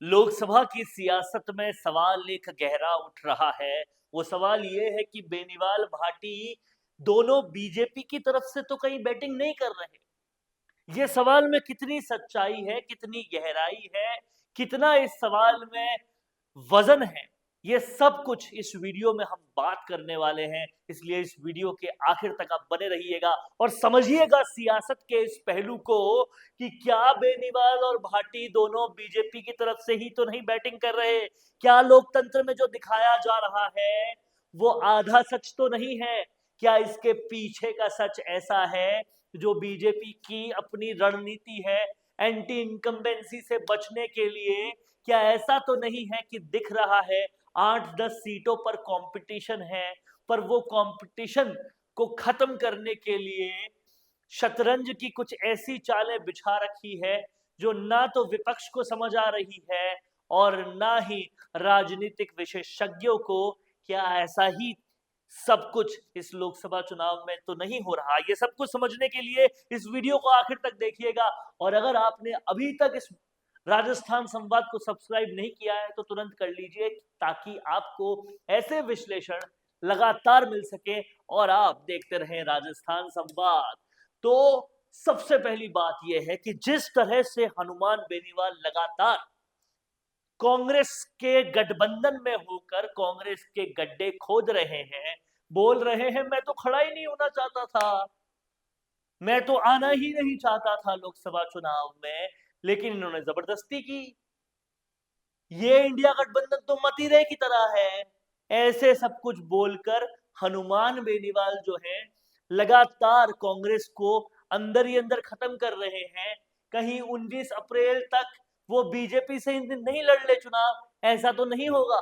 लोकसभा की सियासत में सवाल एक गहरा उठ रहा है। वो सवाल ये है कि बेनीवाल भाटी दोनों बीजेपी की तरफ से तो कहीं बैटिंग नहीं कर रहे। ये सवाल में कितनी सच्चाई है, कितनी गहराई है, कितना इस सवाल में वजन है, ये सब कुछ इस वीडियो में हम बात करने वाले हैं। इसलिए इस वीडियो के आखिर तक आप बने रहिएगा और समझिएगा सियासत के इस पहलू को कि क्या बेनीवाल और भाटी दोनों बीजेपी की तरफ से ही तो नहीं बैटिंग कर रहे। क्या लोकतंत्र में जो दिखाया जा रहा है वो आधा सच तो नहीं है। क्या इसके पीछे का सच ऐसा है जो बीजेपी की अपनी रणनीति है एंटी इनकम्बेंसी से बचने के लिए। क्या ऐसा तो नहीं है कि दिख रहा है 8-10 सीटों पर कंपटीशन है, पर वो कंपटीशन को खत्म करने के लिए शतरंज की कुछ ऐसी चालें बिछा रखी है जो ना तो विपक्ष को समझ आ रही है और ना ही राजनीतिक विशेषज्ञों को। क्या ऐसा ही सब कुछ इस लोकसभा चुनाव में तो नहीं हो रहा। ये सब कुछ समझने के लिए इस वीडियो को आखिर तक देखिएगा और अगर आपने अभी तक इस राजस्थान संवाद को सब्सक्राइब नहीं किया है तो तुरंत कर लीजिए ताकि आपको ऐसे विश्लेषण लगातार मिल सके और आप देखते रहें राजस्थान संवाद। तो सबसे पहली बात यह है कि जिस तरह से हनुमान बेनीवाल लगातार कांग्रेस के गठबंधन में होकर कांग्रेस के गड्ढे खोद रहे हैं, बोल रहे हैं मैं तो खड़ा ही नहीं होना चाहता था, मैं तो आना ही नहीं चाहता था लोकसभा चुनाव में, लेकिन इन्होंने जबरदस्ती की। ये इंडिया गठबंधन तो मतीरे की तरह है। ऐसे सब कुछ बोलकर हनुमान बेनीवाल जो है लगातार कांग्रेस को अंदर ही अंदर खत्म कर रहे हैं। कहीं 19 अप्रैल तक वो बीजेपी से नहीं लड़ ले चुनाव, ऐसा तो नहीं होगा।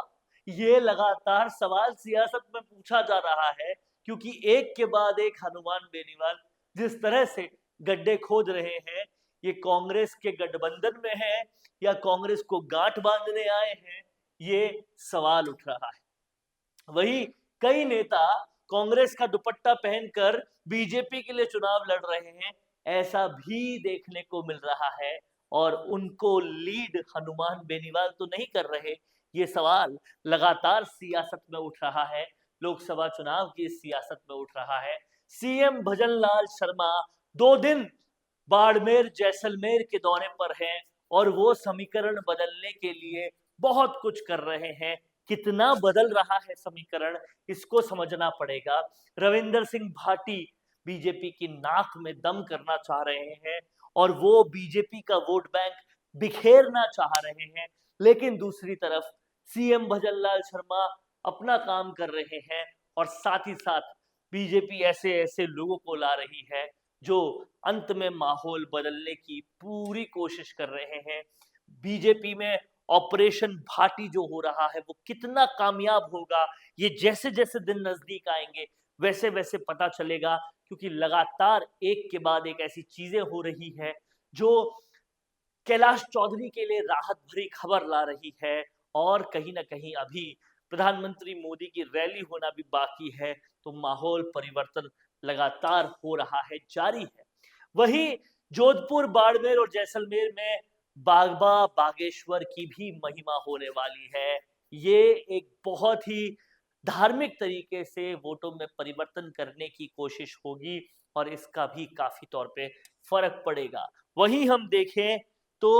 ये लगातार सवाल सियासत में पूछा जा रहा है क्योंकि एक के बाद एक हनुमान बेनीवाल जिस तरह से गड्ढे खोद रहे हैं, ये कांग्रेस के गठबंधन में है या कांग्रेस को गांठ बांधने आए हैं, ये सवाल उठ रहा है। वही कई नेता कांग्रेस का दुपट्टा पहनकर बीजेपी के लिए चुनाव लड़ रहे हैं, ऐसा भी देखने को मिल रहा है और उनको लीड हनुमान बेनीवाल तो नहीं कर रहे। ये सवाल लगातार सियासत में उठ रहा है, लोकसभा चुनाव की सियासत में उठ रहा है। सीएम भजनलाल शर्मा 2 दिन बाड़मेर जैसलमेर के दौरे पर हैं और वो समीकरण बदलने के लिए बहुत कुछ कर रहे हैं। कितना बदल रहा है समीकरण, इसको समझना पड़ेगा। रविंदर सिंह भाटी बीजेपी की नाक में दम करना चाह रहे हैं और वो बीजेपी का वोट बैंक बिखेरना चाह रहे हैं, लेकिन दूसरी तरफ सीएम भजनलाल शर्मा अपना काम कर रहे हैं और साथ ही साथ बीजेपी ऐसे ऐसे लोगों को ला रही है जो अंत में माहौल बदलने की पूरी कोशिश कर रहे हैं। बीजेपी में ऑपरेशन भाटी जो हो रहा है वो कितना कामयाब होगा, ये जैसे जैसे दिन नजदीक आएंगे वैसे वैसे पता चलेगा, क्योंकि लगातार एक के बाद एक ऐसी चीजें हो रही है जो कैलाश चौधरी के लिए राहत भरी खबर ला रही है। और कहीं ना कहीं अभी प्रधानमंत्री मोदी की रैली होना भी बाकी है, तो माहौल परिवर्तन लगातार हो रहा है, जारी है। वही जोधपुर बाड़मेर और जैसलमेर में बागबा बागेश्वर की भी महिमा होने वाली है। ये एक बहुत ही धार्मिक तरीके से वोटों में परिवर्तन करने की कोशिश होगी और इसका भी काफी तौर पे फर्क पड़ेगा। वहीं हम देखें तो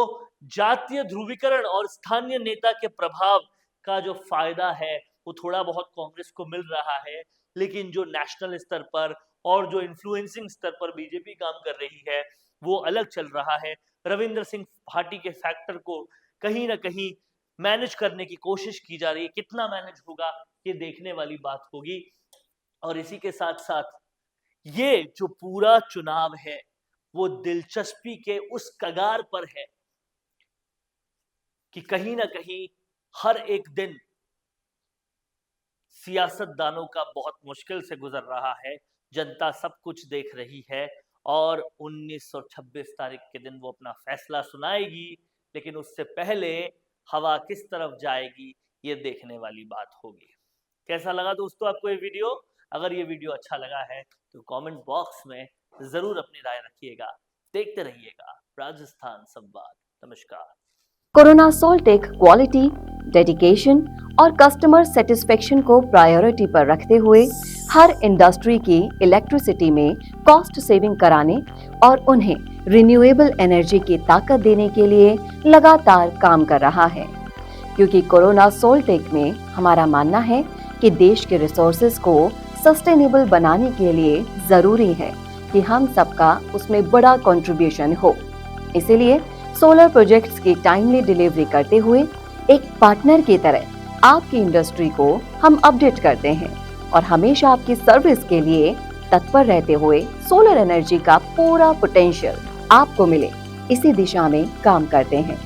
जातीय ध्रुवीकरण और स्थानीय नेता के प्रभाव का जो फायदा है वो थोड़ा बहुत कांग्रेस को मिल रहा है, लेकिन जो नेशनल स्तर पर और जो इन्फ्लुएंसिंग स्तर पर बीजेपी काम कर रही है वो अलग चल रहा है। रविंद्र सिंह भाटी के फैक्टर को कहीं ना कहीं मैनेज करने की कोशिश की जा रही है, कितना मैनेज होगा ये देखने वाली बात होगी। और इसी के साथ साथ ये जो पूरा चुनाव है वो दिलचस्पी के उस कगार पर है कि कहीं ना कहीं हर एक दिन सियासतदानों का बहुत मुश्किल से गुजर रहा है। जनता सब कुछ देख रही है और 19 और 26 तारीख के दिन वो अपना फैसला सुनाएगी, लेकिन उससे पहले हवा किस तरफ जाएगी ये देखने वाली बात होगी। कैसा लगा दोस्तों आपको ये वीडियो? अगर ये वीडियो अच्छा लगा है तो कमेंट बॉक्स में जरूर अपनी राय रखिएगा। देखते रहिएगा राजस्थान संवाद। नमस्कार। कोरोना सोलटेक क्वालिटी, डेडिकेशन और कस्टमर सेटिस्फेक्शन को प्रायोरिटी पर रखते हुए हर इंडस्ट्री की इलेक्ट्रिसिटी में कॉस्ट सेविंग कराने और उन्हें रिन्यूएबल एनर्जी की ताकत देने के लिए लगातार काम कर रहा है। क्योंकि कोरोना सोलटेक में हमारा मानना है कि देश के रिसोर्सेज को सस्टेनेबल बनाने के लिए जरूरी है कि हम सबका उसमें बड़ा कंट्रीब्यूशन हो। इसीलिए सोलर प्रोजेक्ट्स की टाइमली डिलीवरी करते हुए एक पार्टनर की तरह आपकी इंडस्ट्री को हम अपडेट करते हैं और हमेशा आपकी सर्विस के लिए तत्पर रहते हुए सोलर एनर्जी का पूरा पोटेंशियल आपको मिले, इसी दिशा में काम करते हैं।